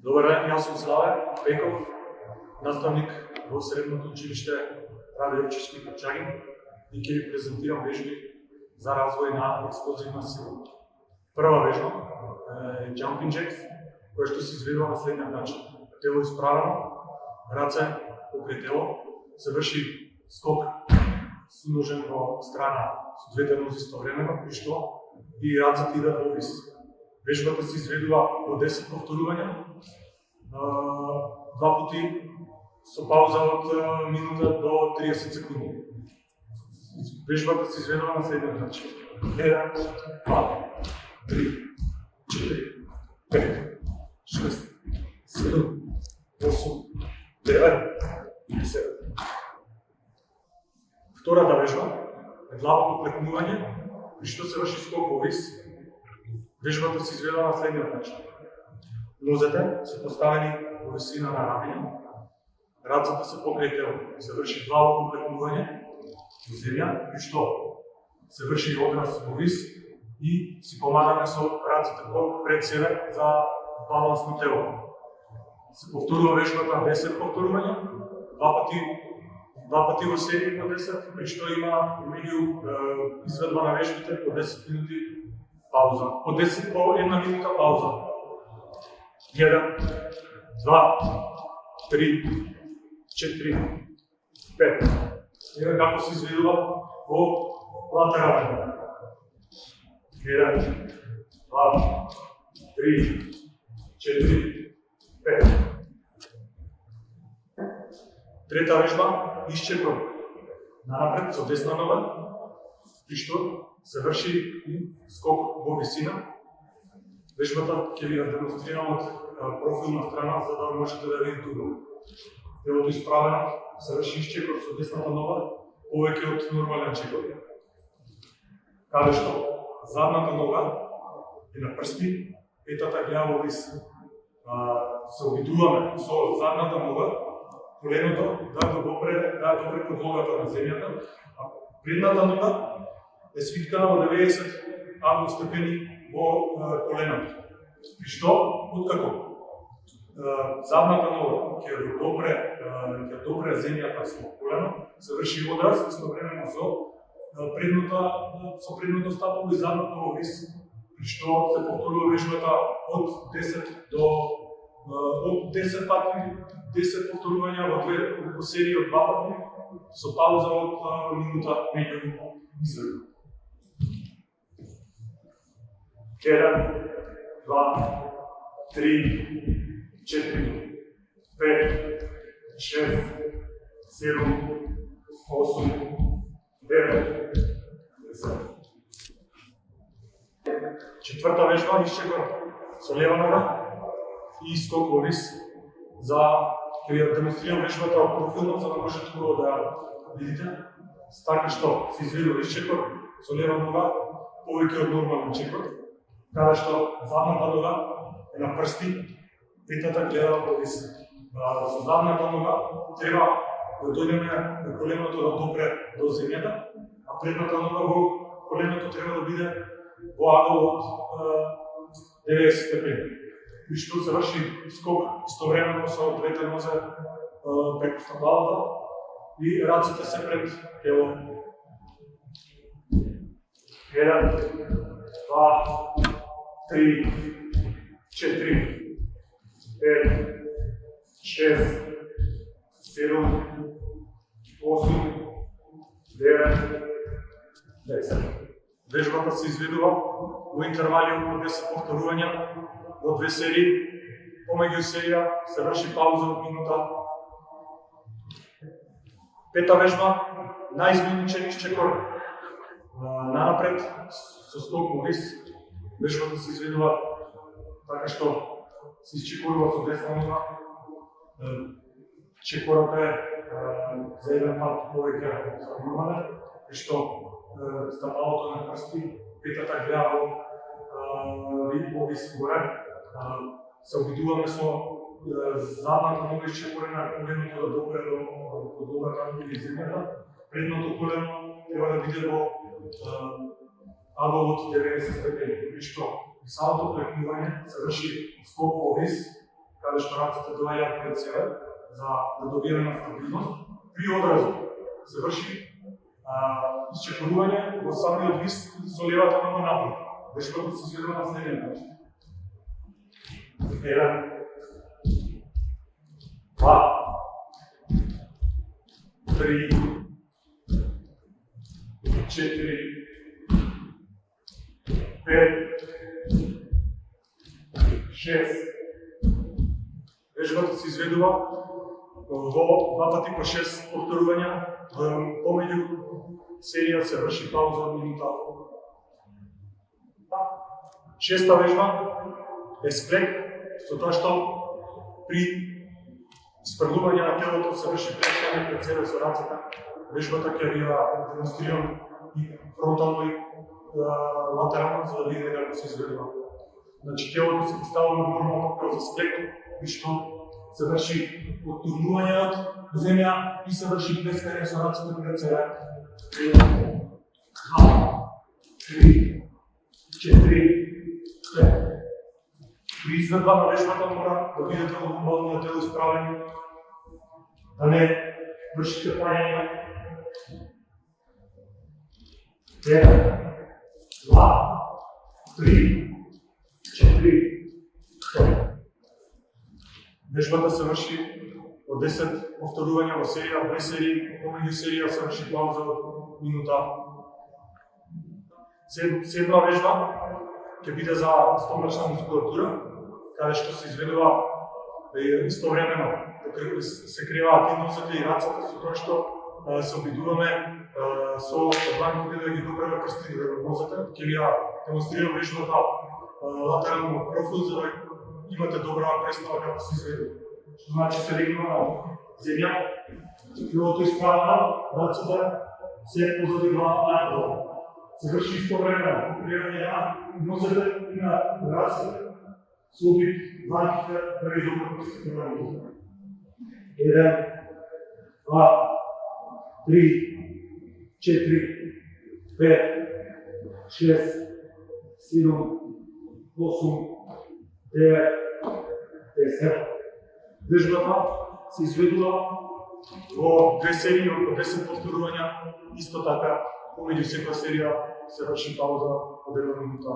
Добар ден, јас сум Славе Пеков, наставник во Средното училиште Раде Јовчевски Крчагин и ќе ви презентирам вежби за развој на експлозивна сила. Прва вежба е Jumping Jacks, која што се изведува на следниот начин. Тело исправено, раце покрај тело, се врши скок ножен во страна со двете нозе истовремено, при што и рацете идат во вис. Вежбата се изведува во 10 повторувања, 2 пати со пауза од минута до 30 секунди. Вежбата се изведува на следниот начин. 1, 2, 3, 4, 5, 6, 7, 8, 9, 10. Втората вежба е длабоко клекнување, при што се врши скок во вис. Вежбата се изведува на следниот начин. Нозете се поставени во висина на рамења, рацете се покрај тело. Се врши длабоко клекнување во земја, при што се врши одраз во вис и си помагаме со рацете пред себе за баланс на тело. Се повторува вежбата 10 повторувања, два пати во серија по 10, при што има меѓу изведба на вежбите по 10 минути пауза. По 10 по 1 минута пауза. 1, 2, 3, 4, 5. Еве како се изведува во латерално. 1, 2, 3, 4, 5. Трета вежба, исчекор. Напред со десна нога, при што се врши скок во висина. Вежбата ќе ви ја демонстрирам од профилна страна, за да можете да видите убаво. Телото исправено, се врши исчекор со десната нога, повеќе од нормален чекор. Каде што задната нога е на прсти, петата гледа во вис. Се обидуваме со задната нога, коленото да допре подлогата на земјата, а предната нога е свиткана во 90 степени во коленото. При што, откако задната нога ќе допре земјата со колено, се врши одраз истовремено со предното стапало и задното во вис, при што се повторува вежбата од 10 пати, 10 повторувања во серија од 2 пати, со пауза од минута меѓу изведба. 1, 2, 3, 4, 5, 6, 7, 8, 9, 10. Четврта вежба, исчекор со лева нога и скок во вис. Ќе ја демонстрирам вежбата профилно, за да можете убаво да ја видите. Така што се изведува исчекор со лева нога, повеќе од нормален чекор, каде што задната нога е на прсти, петата гледа во вис. Со задната нога треба да дојдеме до коленото да допре до земјата, а предната нога во коленото треба да биде во агол од 90 степени. При што се врши скок истовремено со двете нозе преку стапалата и рацете се пред тело. 1, 2, 3, 4, 5, 6, 7, 8, 9, 10. Вежбата се изведува во интервали од 10 повторувања во 2 серии. Помеѓу серија се врши пауза од минута. Пета вежба, најизменичен исчекор. Нанапред со скок во вис. Вежбата се изведува така што се исчекорува со десна нога. Чекорот е за еден пат повеќе од нормален, при што стапалото на прсти, петата гледа во вис горе. Се обидуваме со задната нога исчекорена коленото да допре до подлогата или земјата. Предното колено треба да биде во агол од 90 степени, при што самото клекнување се врши скок во вис каде што рацете доаѓаат пред себе за да добиеме стабилност. При одразот се врши исчекорување во самиот вис со левата нога напред. Вежбата се изведува на следниот начин. 1, 2, 3, 4, 5, 6. Вежбата се изведува во 2 пати по 6 повторувања, помеѓу серија се врши пауза од минута. Шеста вежба е сплек, со тоа што при испрлување на телото се врши плескање пред себе со рацете. Вежбата ќе ви ја демонстрирам и фронтално и латерално, за да видите како се изведува. Значи, телото се поставува нормално како за сплек, и што се врши оттурнување од земја и се врши плескање со рацете пред себе. 1, 2, 3, 4, 5. При изведба на вежбата мора да бидете нормалниот тел исправени, да не вршите паѓање. 1, 2, 3, 4, 5. Вежбата се врши од 10 повторувања во серија, 2 серии, помеѓу серија се врши пауза од минута. Седма вежба ќе биде за стомачна мускулатура, каде што се изведува истовремено, се криваат и носете и рацете, со тоа што се обидуваме со дланките да ги допреме прстите во нозете. Ќе ви ја демонстрирам вежбата латерално профил, за да имате добра представа како се изведува. Што значи се легнува на земја, крилото исправено, рацете се позади глава надолу. Се врши истовремено покривање на нозете и на рацете со обид дланките да ги допреме прстите во нозете. 1, 2, 3, 4, 5, 6, 7, 8, 9, 10. Вежбата се изведува во 2 серии од по 10 повторувања, исто така помеѓу секоја серија се врши пауза од 1 минута.